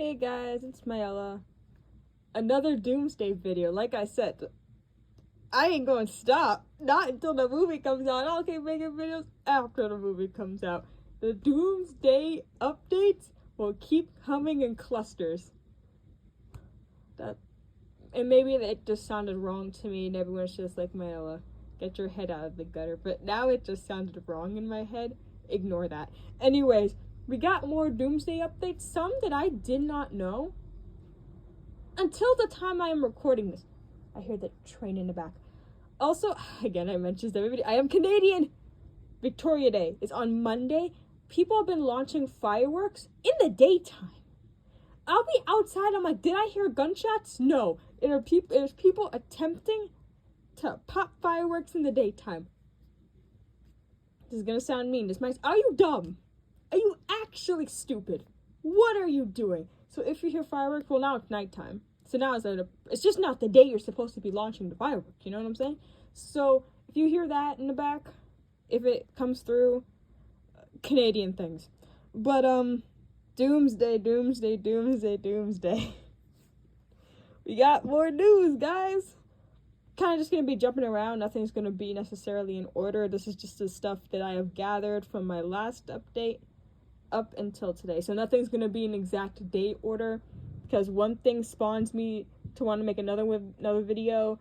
Hey guys, it's Mayella. Another Doomsday video. Like I said, I ain't gonna stop. Not until the movie comes out. I'll keep making videos after the movie comes out. The Doomsday updates will keep coming in clusters. And maybe it just sounded wrong to me and everyone's just like, Mayella, get your head out of the gutter. But now it just sounded wrong in my head. Ignore that. Anyways, we got more Doomsday updates, some that I did not know until the time I am recording this. I hear the train in the back. Also, again, I mentioned everybody, I am Canadian. Victoria Day is on Monday. People have been launching fireworks in the daytime. I'll be outside, I'm like, did I hear gunshots? No. There's people attempting to pop fireworks in the daytime. This is gonna sound mean. Are you dumb? Are you actually stupid? What are you doing? So if you hear fireworks, well, now it's nighttime. So now it's just not the day you're supposed to be launching the fireworks. You know what I'm saying? So if you hear that in the back, if it comes through, Canadian things. But Doomsday. We got more news, guys. Kind of just gonna be jumping around. Nothing's gonna be necessarily in order. This is just the stuff that I have gathered from my last update up until today. So nothing's gonna be in exact date order, because one thing spawns me to want to make another video,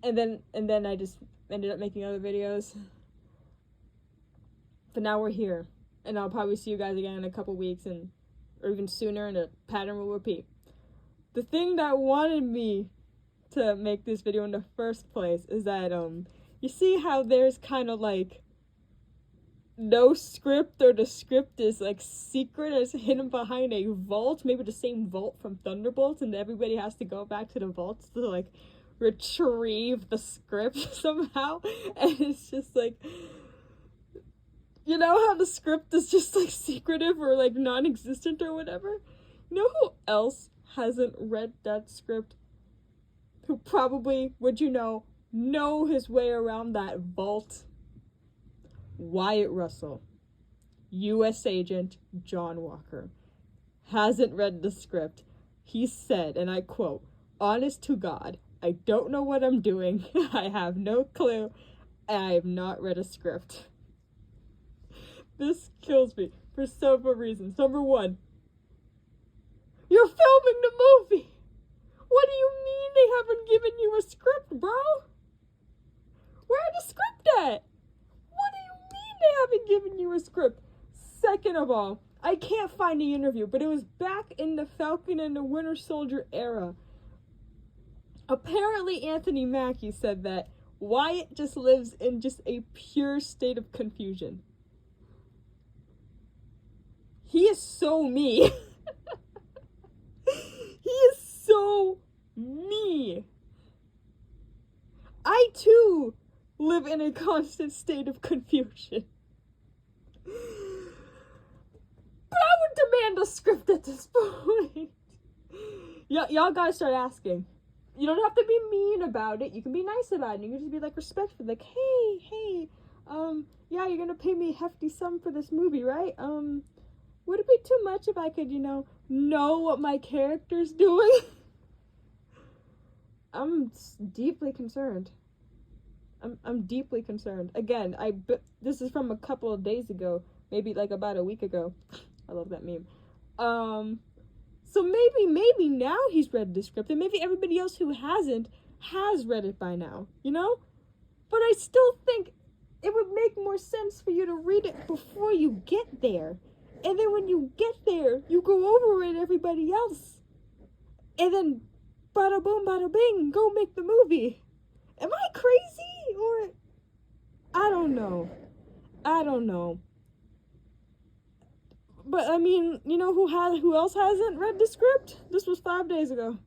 and then I just ended up making other videos. But now we're here, and I'll probably see you guys again in a couple weeks, or even sooner, and the pattern will repeat. The thing that wanted me to make this video in the first place is that you see how there's kind of like no script, or the script is like secret, it's hidden behind a vault, maybe the same vault from Thunderbolts, and everybody has to go back to the vaults to like retrieve the script somehow. And it's just like, you know how the script is just like secretive or like non-existent or whatever? You know who else hasn't read that script? Who probably, would you know his way around that vault? Wyatt Russell, U.S. Agent John Walker, hasn't read the script. He said, and I quote, "Honest to God, I don't know what I'm doing. I have no clue. And I have not read a script." This kills me for several reasons. Number one, you're filming the movie. What do you mean they haven't given you a script, bro? Where the script at? What do you mean they haven't given you a script? Second of all, I can't find the interview, but it was back in the Falcon and the Winter Soldier era. Apparently Anthony Mackie said that Wyatt just lives in just a pure state of confusion. He is so me. He is so me. I too live in a constant state of confusion. But I would demand a script at this point. Y'all gotta start asking. You don't have to be mean about it. You can be nice about it. You can just be like respectful. Like, hey, yeah, you're gonna pay me a hefty sum for this movie, right? Would it be too much if I could, know what my character's doing? I'm deeply concerned. I'm deeply concerned. Again, this is from a couple of days ago, maybe like about a week ago. I love that meme. So maybe now he's read the script, and maybe everybody else who hasn't has read it by now, But I still think it would make more sense for you to read it before you get there. And then when you get there, you go over it everybody else. And then bada boom, bada bing, go make the movie. Am I crazy? Or I don't know. But I mean, who else hasn't read the script? This was 5 days ago.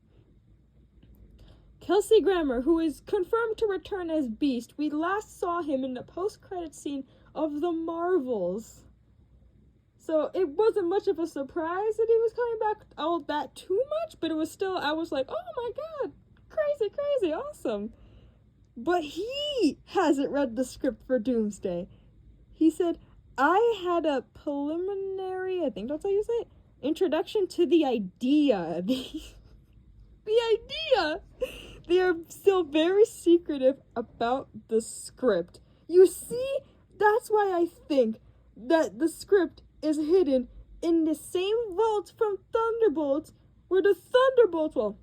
Kelsey Grammar, who is confirmed to return as Beast. We last saw him in the post-credit scene of The Marvels. So it wasn't much of a surprise that he was coming back all that too much, but it was still, I was like, oh my god, crazy, awesome. But he hasn't read the script for Doomsday. He said, I had a preliminary, I think that's how you say it, introduction to the idea. The idea! They are still very secretive about the script. You see, that's why I think that the script is hidden in the same vault from Thunderbolts, where the Thunderbolts, well,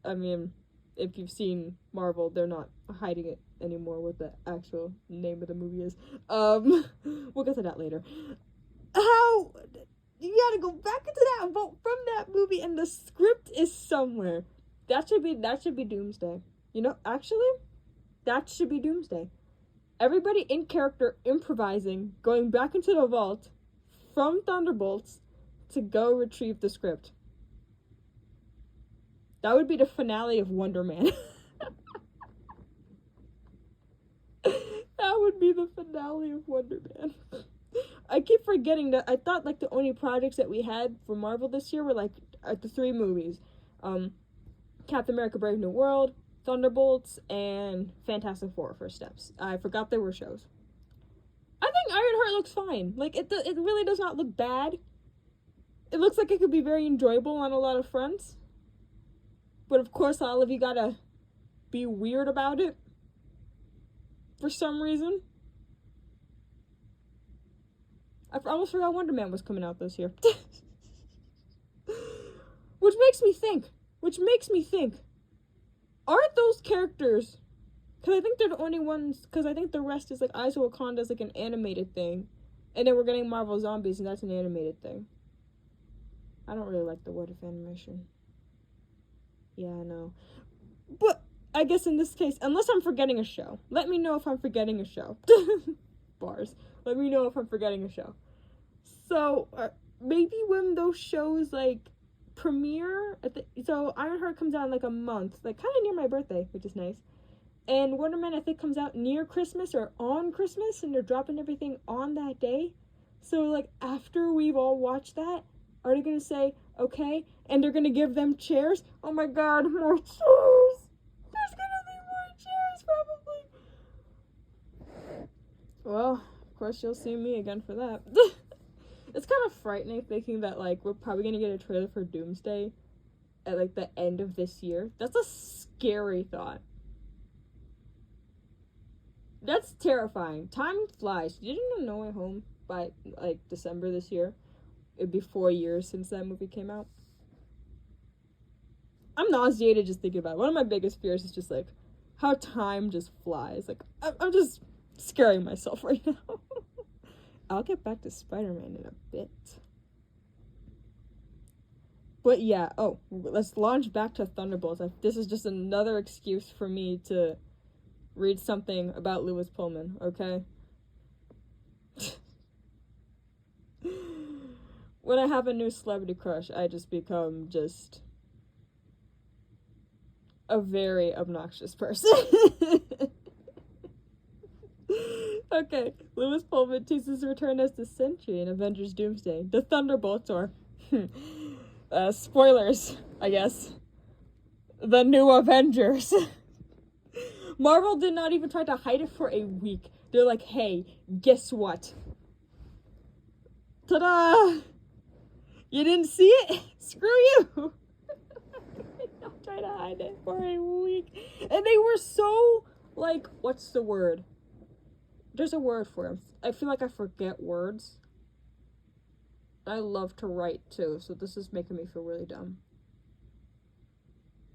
I mean, if you've seen Marvel, they're not hiding it anymore what the actual name of the movie is. We'll get to that later. How you gotta go back into that vault from that movie, and the script is somewhere. That should be Doomsday. You know, actually, that should be Doomsday. Everybody in character improvising, going back into the vault from Thunderbolts to go retrieve the script. That would be the finale of Wonder Man. That would be the finale of Wonder Man. I keep forgetting that I thought, like, the only projects that we had for Marvel this year were, like, the 3 movies. Captain America Brave New World, Thunderbolts, and Fantastic Four First Steps. I forgot there were shows. I think Ironheart looks fine. Like, it really does not look bad. It looks like it could be very enjoyable on a lot of fronts. But of course, all of you gotta be weird about it. For some reason. I almost forgot Wonder Man was coming out this year. Which makes me think, aren't those characters, because I think they're the only ones, because I think the rest is like Eyes of Wakanda is like an animated thing, and then we're getting Marvel Zombies, and that's an animated thing. I don't really like the What If animation. Yeah, I know. But I guess in this case, unless I'm forgetting a show, let me know if I'm forgetting a show. Bars. Let me know if I'm forgetting a show. So, maybe when those shows, like, premiere, so Ironheart comes out in, like, a month, like, kind of near my birthday, which is nice. And Wonder Man, I think, comes out near Christmas or on Christmas, and they're dropping everything on that day. So, like, after we've all watched that, are they going to say, okay, and they're going to give them chairs? Oh my god, more chairs! There's going to be more chairs, probably! Well, of course you'll see me again for that. It's kind of frightening thinking that, like, we're probably going to get a trailer for Doomsday at, like, the end of this year. That's a scary thought. That's terrifying. Time flies. Did you know No Way Home by, like, December this year? It'd be 4 years since that movie came out. I'm nauseated just thinking about it. One of my biggest fears is just, like, how time just flies. Like, I'm just scaring myself right now. I'll get back to Spider-Man in a bit. But yeah, let's launch back to Thunderbolts. This is just another excuse for me to read something about Lewis Pullman, okay? When I have a new celebrity crush, I just become just a very obnoxious person. Okay, Lewis Pullman teases his return as the Sentry in Avengers Doomsday. The Thunderbolts, or spoilers, I guess. The new Avengers. Marvel did not even try to hide it for a week. They're like, hey, guess what? Ta-da! You didn't see it? Screw you! Don't try to hide it for a week. And they were so, like, what's the word? There's a word for them. I feel like I forget words. I love to write, too, so this is making me feel really dumb.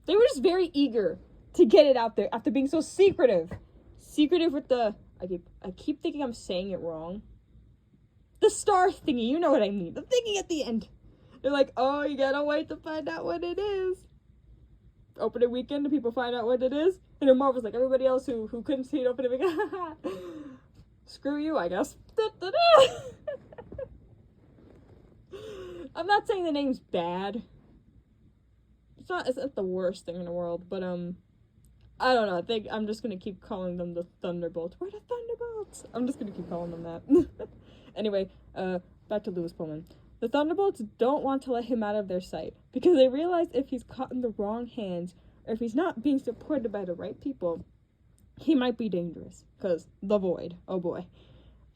They were just very eager to get it out there after being so secretive. Secretive with the... I keep thinking I'm saying it wrong. The star thingy, you know what I mean. The thingy at the end. They're like, oh, you gotta wait to find out what it is. Opening weekend, people find out what it is. And then Marvel's like, everybody else who couldn't see it opening weekend. Screw you, I guess. I'm not saying the name's bad. It's not the worst thing in the world, but, I don't know. I think I'm just gonna keep calling them the Thunderbolts. We're the Thunderbolts! I'm just gonna keep calling them that. Anyway, back to Lewis Pullman. The Thunderbolts don't want to let him out of their sight, because they realize if he's caught in the wrong hands, or if he's not being supported by the right people, he might be dangerous, because the Void, oh boy.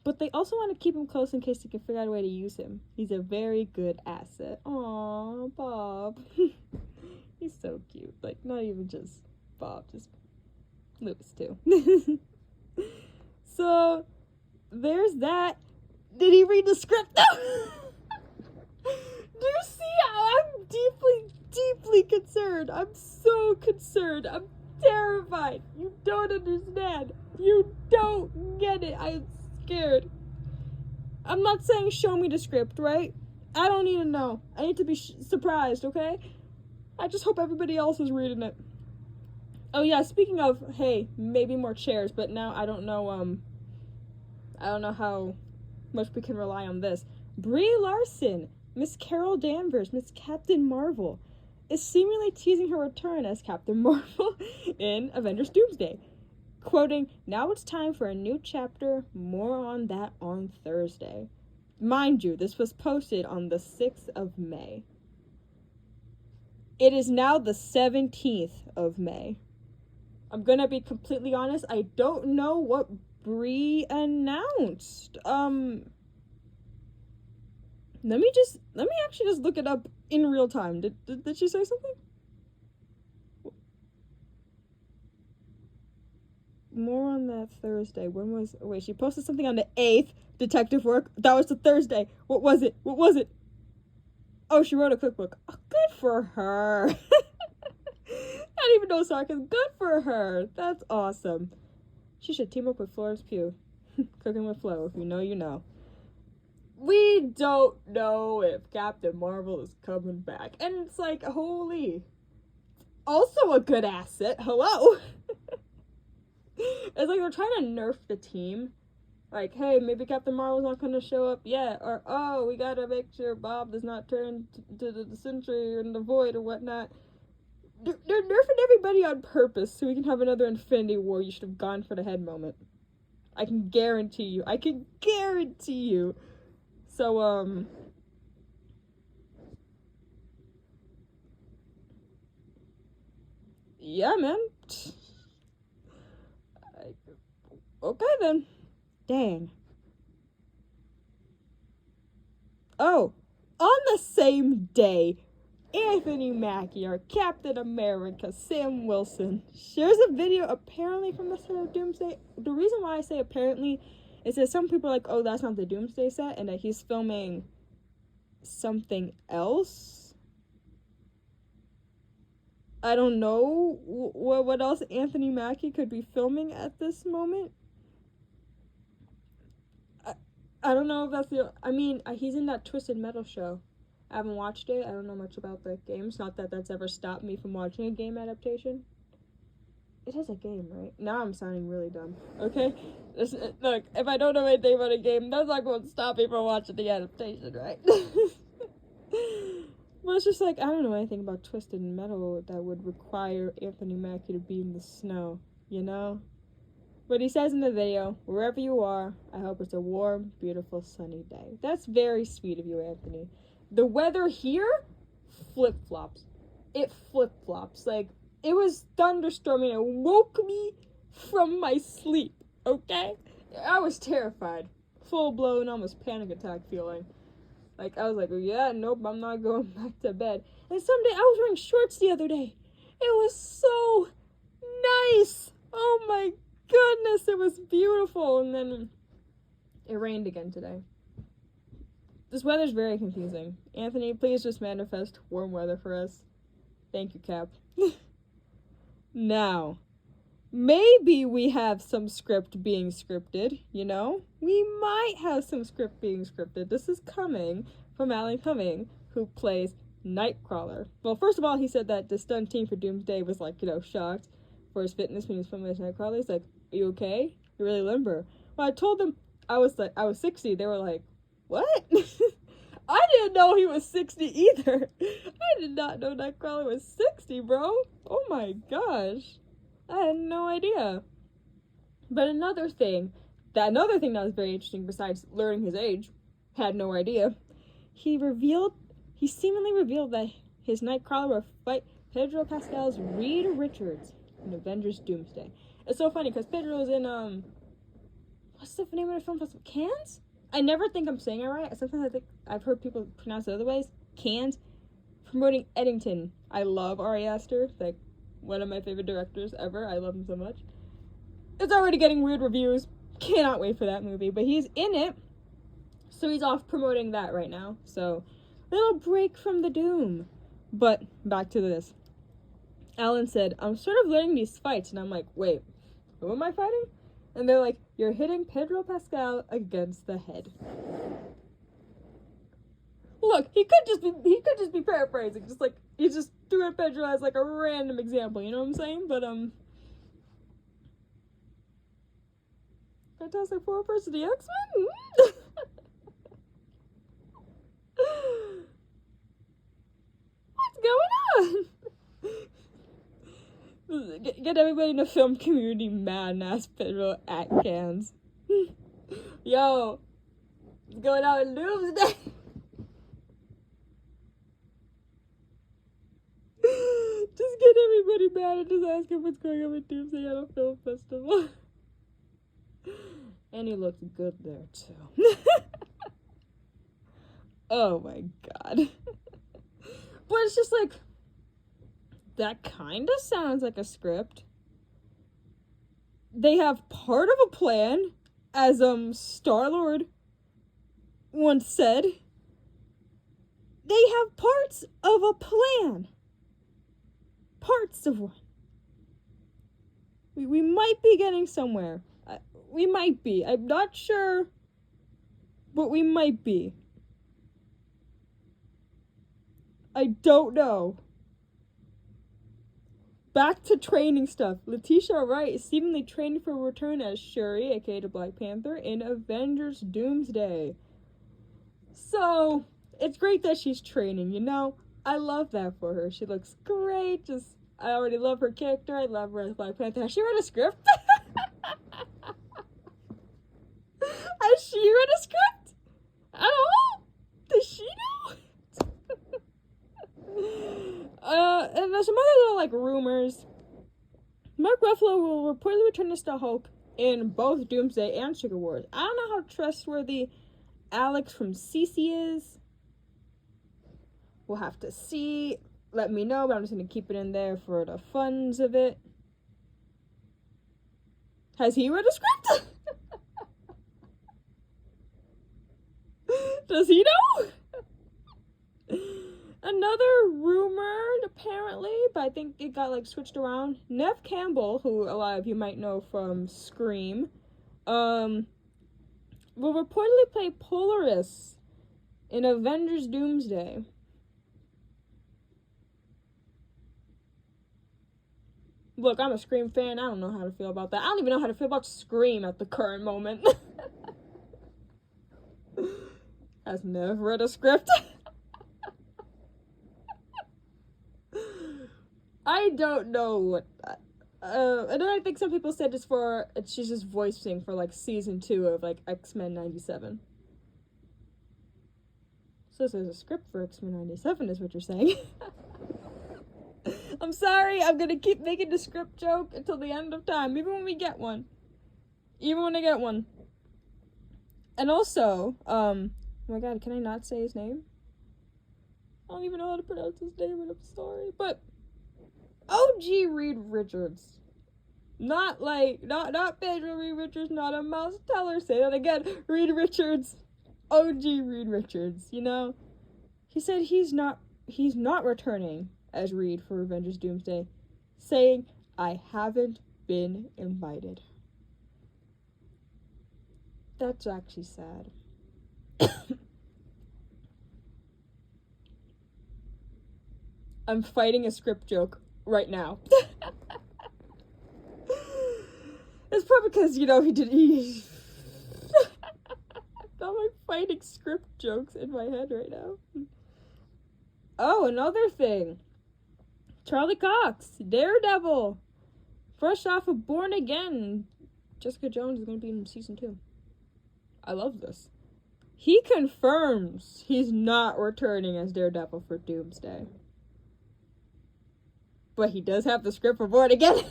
But they also want to keep him close in case they can figure out a way to use him. He's a very good asset. Aww, Bob. He's so cute. Like, not even just Bob, just Lewis, too. So, there's that. Did he read the script, though? Do you see how I'm deeply concerned? I'm so concerned. I'm terrified. You don't understand. You don't get it. I'm scared. I'm not saying show me the script, right? I don't need to know. I need to be surprised, okay? I just hope everybody else is reading it. Oh yeah, speaking of, hey, maybe more chairs, but now I don't know how much we can rely on this. Brie Larson, Miss Carol Danvers, Miss Captain Marvel, is seemingly teasing her return as Captain Marvel in Avengers Doomsday. Quoting, "Now it's time for a new chapter, more on that on Thursday." Mind you, this was posted on the 6th of May. It is now the 17th of May. I'm gonna be completely honest, I don't know what Brie announced. Let me actually just look it up in real time. Did she say something? More on that Thursday. Wait, she posted something on the 8th. Detective work. That was the Thursday. What was it? Oh, she wrote a cookbook. Oh, good for her. I don't even know sarcasm. Good for her. That's awesome. She should team up with Florence Pugh. Cooking with Flo. If you know, you know. We don't know if Captain Marvel is coming back. And it's like, holy. Also a good asset. Hello. It's like they're trying to nerf the team. Like, hey, maybe Captain Marvel's not going to show up yet. Or, oh, we got to make sure Bob does not turn to the Sentry and the Void or whatnot. They're nerfing everybody on purpose so we can have another Infinity War. You should have gone for the head moment. I can guarantee you. So, yeah, man. Okay, then. Dang. Oh, on the same day, Anthony Mackie, our Captain America, Sam Wilson, shares a video apparently from the set of Doomsday. The reason why I say apparently is that some people are like, oh, that's not the Doomsday set, and that he's filming something else. I don't know what else Anthony Mackie could be filming at this moment. I don't know if that's he's in that Twisted Metal show. I haven't watched it. I don't know much about the games. Not that that's ever stopped me from watching a game adaptation. It is a game, right? Now I'm sounding really dumb. Okay? Look, if I don't know anything about a game, that's not going to stop me from watching the adaptation, right? Well, it's just like, I don't know anything about Twisted Metal that would require Anthony Mackie to be in the snow, you know? But he says in the video, wherever you are, I hope it's a warm, beautiful, sunny day. That's very sweet of you, Anthony. The weather here flip-flops. It flip-flops. Like, it was thunderstorming and it woke me from my sleep, okay? I was terrified. Full-blown, almost panic attack feeling. Like, I was like, yeah, nope, I'm not going back to bed. And someday, I was wearing shorts the other day. It was so nice. Oh my goodness, it was beautiful. And then it rained again today. This weather's very confusing. Anthony, please just manifest warm weather for us. Thank you, Cap. Now, maybe we have some script being scripted, you know? We might have some script being scripted. This is coming from Alan Cumming, who plays Nightcrawler. Well, first of all, he said that the stunt team for Doomsday was, like, you know, shocked for his fitness when he was filming as Nightcrawler. He's like, are you okay? You're really limber. Well, I told them I was 60. They were like, what? I didn't know he was 60 either. I did not know Nightcrawler was 60, bro. Oh my gosh. I had no idea. But another thing that was very interesting besides learning his age, had no idea, he seemingly revealed that his Nightcrawler will fight Pedro Pascal's Reed Richards in Avengers Doomsday. It's so funny because Pedro's in what's the name of the film festival? Cannes? I never think I'm saying it right. Sometimes I think I've heard people pronounce it other ways. Cannes. Promoting Eddington. I love Ari Aster. Like, one of my favorite directors ever. I love him so much. It's already getting weird reviews. Cannot wait for that movie. But he's in it. So he's off promoting that right now. So, little break from the Doom. But, back to this. Alan said, I'm sort of learning these fights. And I'm like, wait, who am I fighting? And they're like, you're hitting Pedro Pascal against the head. Look, he could just be paraphrasing. Just like, he just threw at Pedro as like a random example. You know what I'm saying? But, Fantastic Four versus the X-Men? What's going on? Get everybody in the film community mad and ask Pedro at Cannes. Yo, what's going on in Doomsday? Just get everybody mad and just ask him what's going on with Doomsday at a film festival. And he looks good there, too. Oh my god. But it's just like, that kind of sounds like a script. They have part of a plan, as, Star-Lord once said. They have parts of a plan. Parts of one. We might be getting somewhere. We might be. I'm not sure, but we might be. I don't know. Back to training stuff. Letitia Wright is seemingly training for a return as Shuri, aka the Black Panther, in Avengers Doomsday. So, it's great that she's training, you know? I love that for her. She looks great. I already love her character. I love her as Black Panther. Has she read a script? Has she read a script? At all? Does she know? And there's some other little, like, rumors. Mark Ruffalo will reportedly return as the Hulk in both Doomsday and Secret Wars. I don't know how trustworthy Alex from CC is. We'll have to see. Let me know, but I'm just going to keep it in there for the funs of it. Has he read a script? Does he know? Another rumor, apparently, but I think it got, like, switched around. Neve Campbell, who a lot of you might know from Scream, will reportedly play Polaris in Avengers Doomsday. Look, I'm a Scream fan. I don't know how to feel about that. I don't even know how to feel about Scream at the current moment. Has never read a script. I don't know what. And then I think some people said she's just voicing for like season 2 of like X-Men 97. So there's a script for X-Men 97 is what you're saying. I'm sorry, I'm gonna keep making the script joke until the end of time, even when we get one. Even when I get one. And also, oh my god, can I not say his name? I don't even know how to pronounce his name, and I'm sorry, but OG Reed Richards. Not Pedro Reed Richards, not a mouse teller. Say that again. Reed Richards. OG Reed Richards, you know? He said he's not returning as Reed for Avengers Doomsday, saying, I haven't been invited. That's actually sad. I'm fighting a script joke right now. It's probably because, he I'm like fighting script jokes in my head right now. Oh, another thing. Charlie Cox, Daredevil. Fresh off of Born Again. Jessica Jones is going to be in season 2. I love this. He confirms he's not returning as Daredevil for Doomsday. But he does have the script for Born Again.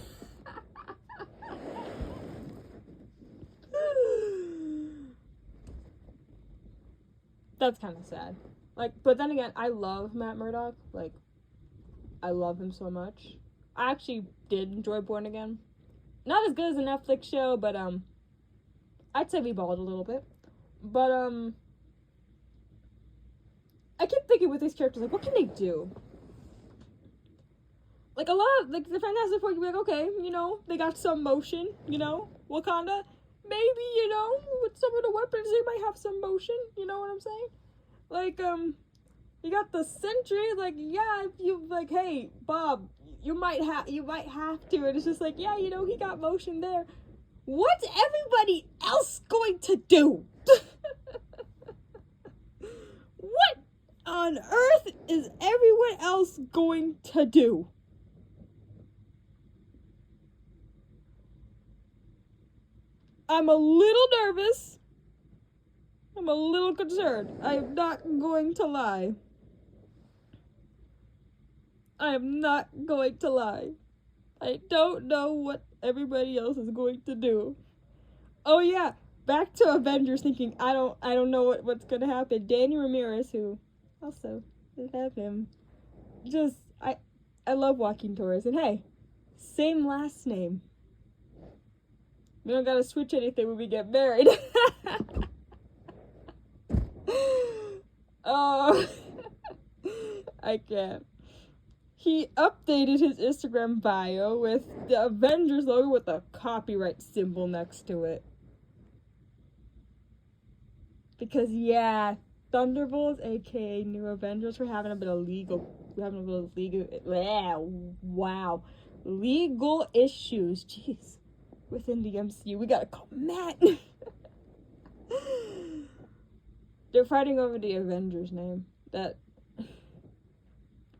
That's kind of sad. Like, but then again, I love Matt Murdock. Like, I love him so much. I actually did enjoy Born Again. Not as good as a Netflix show, but I'd say we balled a little bit. But I keep thinking with these characters, like, what can they do? Like, a lot of, like, the Fantastic Four, you'd be like, okay, you know, they got some motion, you know, Wakanda, maybe, you know, with some of the weapons, they might have some motion, you know what I'm saying? Like, you got the Sentry, like, yeah, if you, like, hey, Bob, you might have to, and it's just like, yeah, you know, he got motion there. What's everybody else going to do? What on earth is everyone else going to do? I'm a little nervous. I'm a little concerned. I'm not going to lie. I am not going to lie. I don't know what everybody else is going to do. Oh yeah, back to Avengers thinking I don't know what's gonna happen. Danny Ramirez, who also have him. Just I love Joaquin Torres, and hey, same last name. We don't gotta switch anything when we get married. Oh, I can't. He updated his Instagram bio with the Avengers logo with a copyright symbol next to it. Because yeah, Thunderbolts, aka New Avengers, we're having a bit of legal issues. Jeez. Within the MCU, we gotta call Matt. They're fighting over the Avengers name. That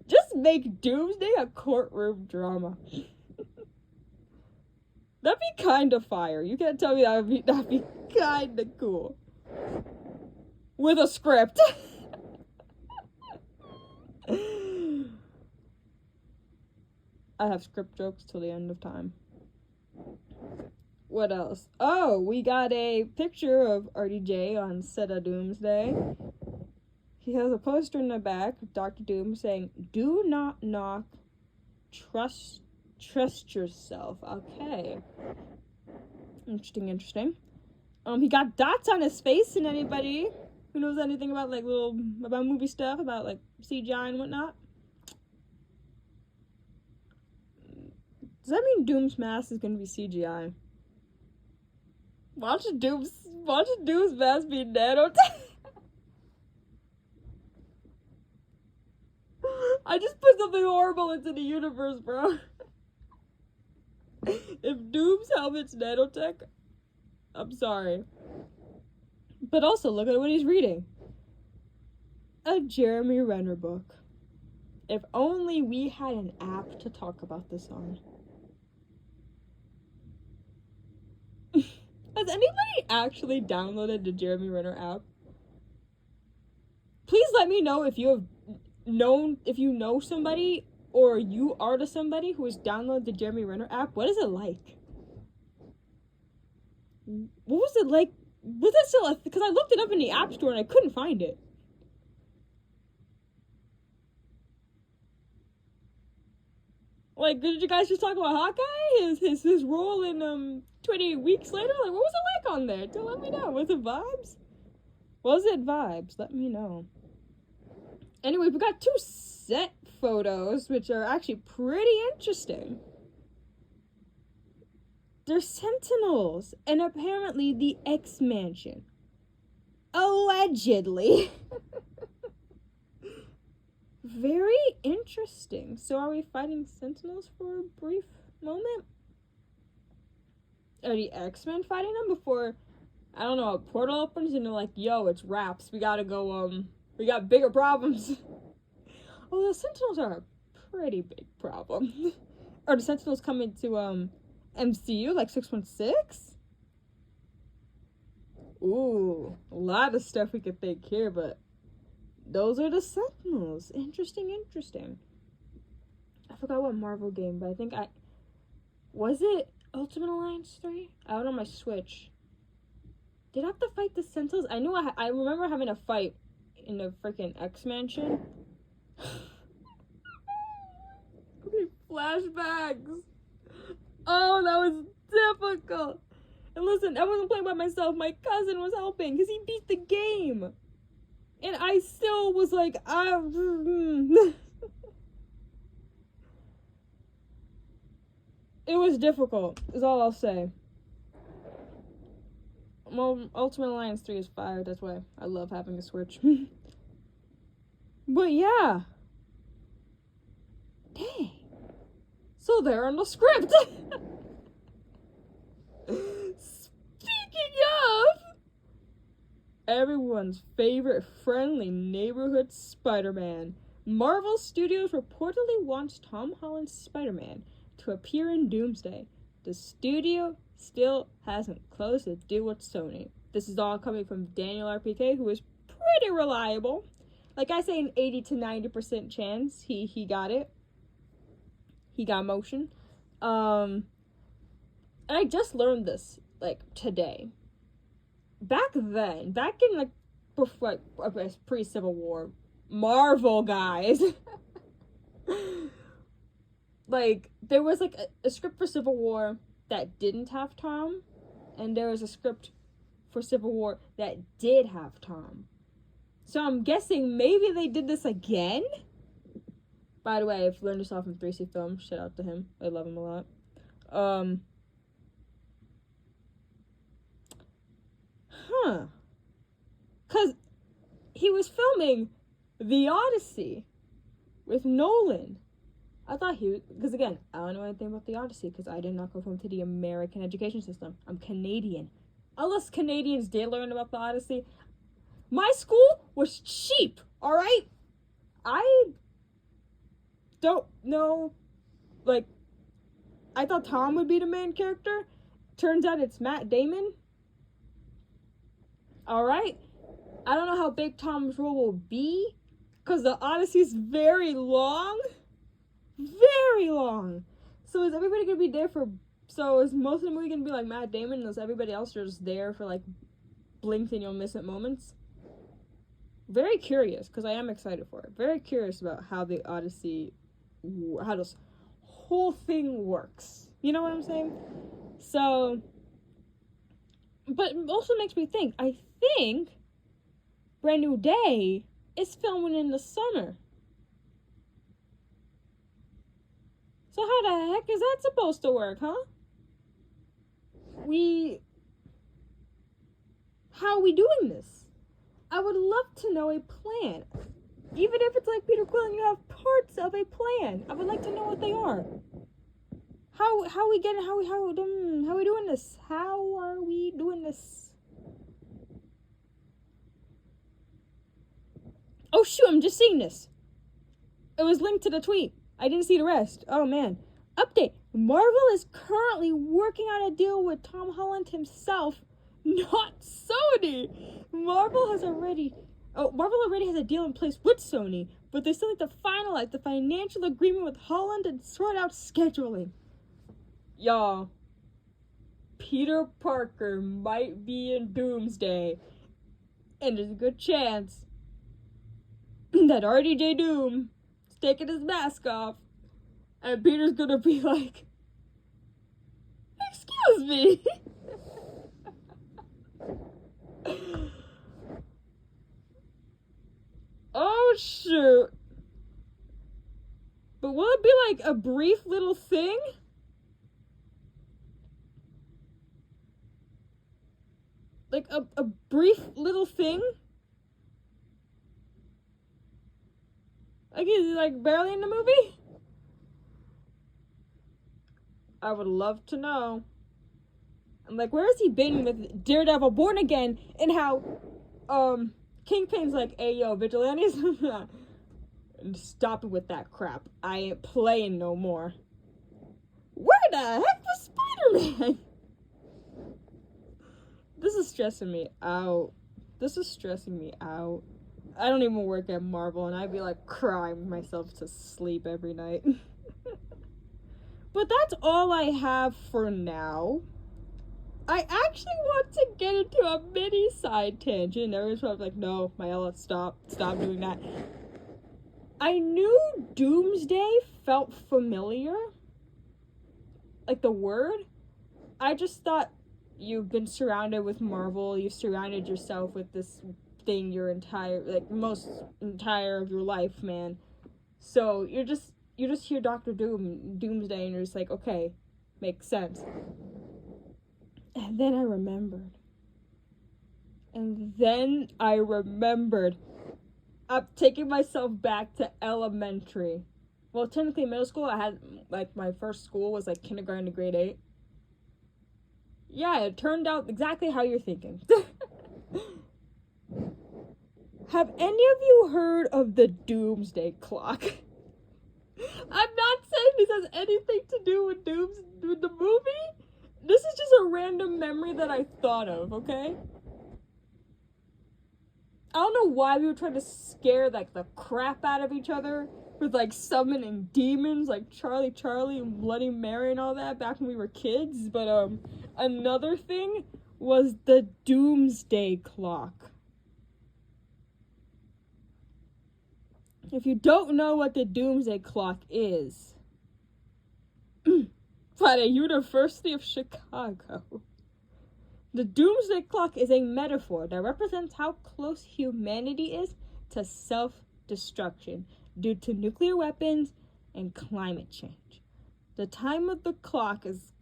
just make Doomsday a courtroom drama. That'd be kind of fire. You can't tell me that'd be kind of cool. With a script. I have script jokes till the end of time. What else? Oh, we got a picture of RDJ on set of Doomsday. He has a poster in the back of Dr. Doom saying, "Do not knock. Trust yourself." Okay. Interesting. He got dots on his face, and anybody who knows anything about about movie stuff, about like CGI and whatnot. Does that mean Doom's mask is gonna be CGI? Watch Doom's mask be nanotech. I just put something horrible into the universe, bro. If Doom's helmet's nanotech, I'm sorry. But also, look at what he's reading. A Jeremy Renner book. If only we had an app to talk about this on. Has anybody actually downloaded the Jeremy Renner app? Please let me know if you know somebody or you are to somebody who has downloaded the Jeremy Renner app. What is it like? What was it like? Was that still because I looked it up in the App Store and I couldn't find it. Like, did you guys just talk about Hawkeye? His role in 28 Weeks Later? Like, what was it like on there? Don't let me know. Was it vibes? Was it vibes? Let me know. Anyway, we got 2 set photos, which are actually pretty interesting. They're Sentinels, and apparently the X-Mansion. Allegedly. Very interesting. So are we fighting Sentinels for a brief moment? Are the X-Men fighting them before, I don't know, a portal opens and they're like, yo, it's wraps. We gotta go, we got bigger problems. Oh, the Sentinels are a pretty big problem. Are the Sentinels coming to, MCU, like 616? Ooh, a lot of stuff we could think here, but those are the Sentinels. Interesting. I forgot what Marvel game, but I think was it Ultimate Alliance 3? Out on my Switch. Did I have to fight the Sentinels? I remember having a fight in the freaking X Mansion. Flashbacks. Oh, that was difficult. And listen, I wasn't playing by myself. My cousin was helping because he beat the game. And I still was like, It was difficult, is all I'll say. Well, Ultimate Alliance 3 is fire, that's why I love having a Switch. But yeah. Dang. So they're on the script. Speaking of, everyone's favorite friendly neighborhood Spider-Man, Marvel Studios reportedly wants Tom Holland's Spider-Man to appear in Doomsday. The studio still hasn't closed a deal with Sony. This is all coming from Daniel RPK, who is pretty reliable. Like I say, an 80 to 90% chance he got it. He got motion. And I just learned this, like, today. Back in, like, before, like, pre-Civil War, Marvel guys, like, there was, like, a script for Civil War that didn't have Tom, and there was a script for Civil War that did have Tom. So I'm guessing maybe they did this again? By the way, I've learned this all from 3C Film. Shout out to him. I love him a lot. Because he was filming The Odyssey with Nolan. I thought he was, because again, I don't know anything about The Odyssey because I did not go home to the American education system. I'm Canadian. Unless Canadians did learn about The Odyssey. My school was cheap, alright? I don't know, like, I thought Tom would be the main character. Turns out it's Matt Damon. Alright? I don't know how big Tom's role will be, because the Odyssey is very long. Very long. So is everybody going to be there for, so is most of the movie going to be like Matt Damon, and is everybody else just there for, like, blink and you'll miss it moments? Very curious, because I am excited for it. Very curious about how the Odyssey, how this whole thing works. You know what I'm saying? So, but it also makes me think, I think Brand New Day is filming in the summer. So how the heck is that supposed to work, huh? How are we doing this? I would love to know a plan. Even if it's like Peter Quill and you have parts of a plan. I would like to know what they are. How are we doing this? How are we doing this? Oh shoot, I'm just seeing this. It was linked to the tweet. I didn't see the rest. Oh man. Update. Marvel is currently working on a deal with Tom Holland himself, not Sony. Marvel already has a deal in place with Sony, but they still need to finalize the financial agreement with Holland and sort out scheduling. Y'all, Peter Parker might be in Doomsday, and there's a good chance that RDJ Doom is taking his mask off, and Peter's gonna be like, "Excuse me." Oh shoot. But will it be like a brief little thing? Like a brief little thing? Like he's like barely in the movie? I would love to know. I'm like, where has he been with Daredevil Born Again, and how Kingpin's like, hey yo, vigilantes, stop it with that crap. I ain't playing no more. Where the heck was Spider-Man? This is stressing me out. I don't even work at Marvel, and I'd be like crying myself to sleep every night. But that's all I have for now. I actually want to get into a mini side tangent. Everyone's probably like, no, Myella, stop doing that. I knew Doomsday felt familiar. Like the word. I just thought you've been surrounded with Marvel. You've surrounded yourself with this thing your entire of your life, man. So you just hear Doctor Doomsday, and you're just like, okay, makes sense. And then I remembered. I'm taking myself back to elementary. Well, technically middle school. I had, like, my first school was, like, kindergarten to grade 8. Yeah, it turned out exactly how you're thinking. Have any of you heard of the Doomsday Clock? I'm not saying this has anything to do with the movie. This is just a random memory that I thought of, okay? I don't know why we were trying to scare, like, the crap out of each other with, like, summoning demons, like Charlie and Bloody Mary and all that back when we were kids, but, another thing was the Doomsday Clock. If you don't know what the Doomsday Clock is, by the University of Chicago, the Doomsday Clock is a metaphor that represents how close humanity is to self-destruction due to nuclear weapons and climate change. The time of the clock is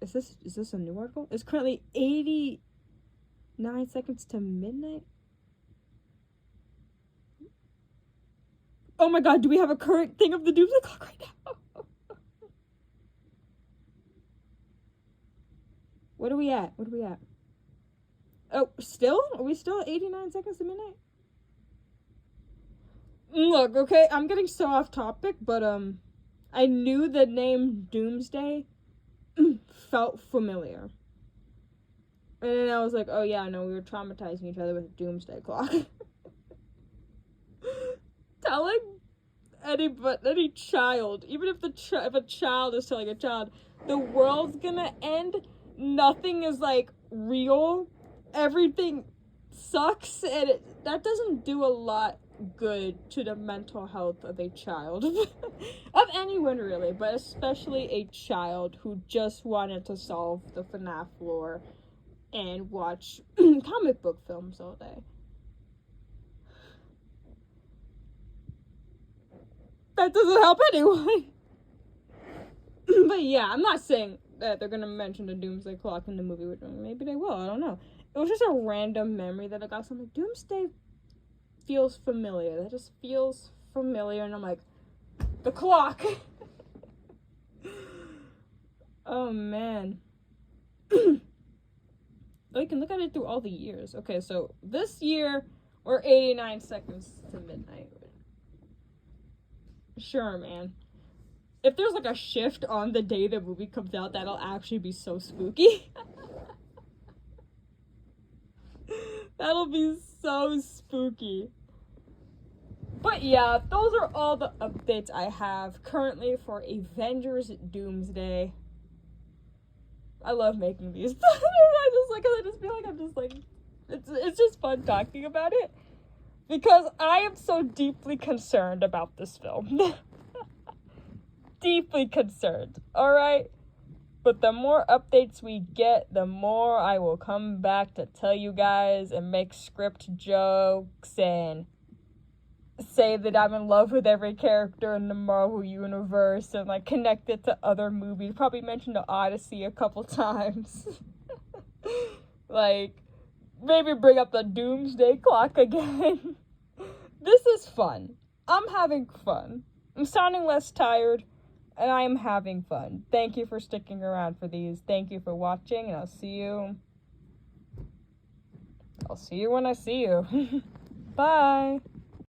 this a new article? It's currently 89 seconds to midnight. Oh my god, do we have a current thing of the Doomsday Clock right now? What are we at? Oh, still? Are we still at 89 seconds to midnight? Look, okay, I'm getting so off topic, but, I knew the name Doomsday felt familiar. And then I was like, oh yeah, no, we were traumatizing each other with a Doomsday Clock. Telling any child, even if if a child is telling a child, the world's gonna end, nothing is, like, real, everything sucks, and that doesn't do a lot good to the mental health of a child. Of anyone, really, but especially a child who just wanted to solve the FNAF lore and watch comic book films all day. That doesn't help anyone. But yeah, I'm not saying that they're gonna mention the Doomsday Clock in the movie. Maybe they will, I don't know. It was just a random memory that I got. So I'm like, Doomsday feels familiar. That just feels familiar. And I'm like, the clock. Oh, man. Oh, you can look at it through all the years. Okay, so this year, we're 89 seconds to midnight. Sure, man. If there's, like, a shift on the day the movie comes out, that'll actually be so spooky. That'll be so spooky. But yeah, those are all the updates I have currently for Avengers Doomsday. I love making these. I just feel like I'm just like, it's just fun talking about it. Because I am so deeply concerned about this film. Deeply concerned, alright? But the more updates we get, the more I will come back to tell you guys and make script jokes and say that I'm in love with every character in the Marvel universe and, like, connect it to other movies. Probably mention the Odyssey a couple times. Like, maybe bring up the Doomsday Clock again. This is fun. I'm having fun. I'm sounding less tired, and I am having fun. Thank you for sticking around for these. Thank you for watching, and I'll see you when I see you. Bye.